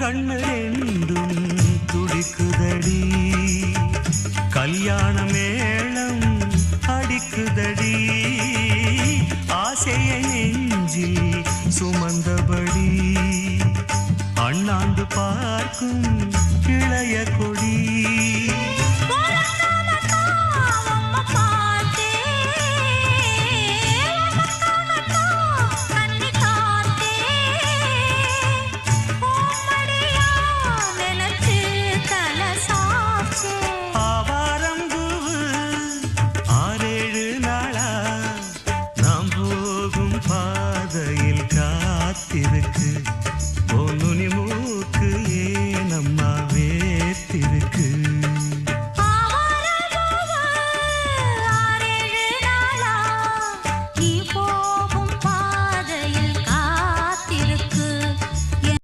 கண்ணு ரெண்டும் துடிக்குதடி கல்யாண மேளம் அடிக்குதடி ஆசையை நெஞ்சில் சுமந்தபடி அண்ணாந்து பார்க்கும் இளைய கொடி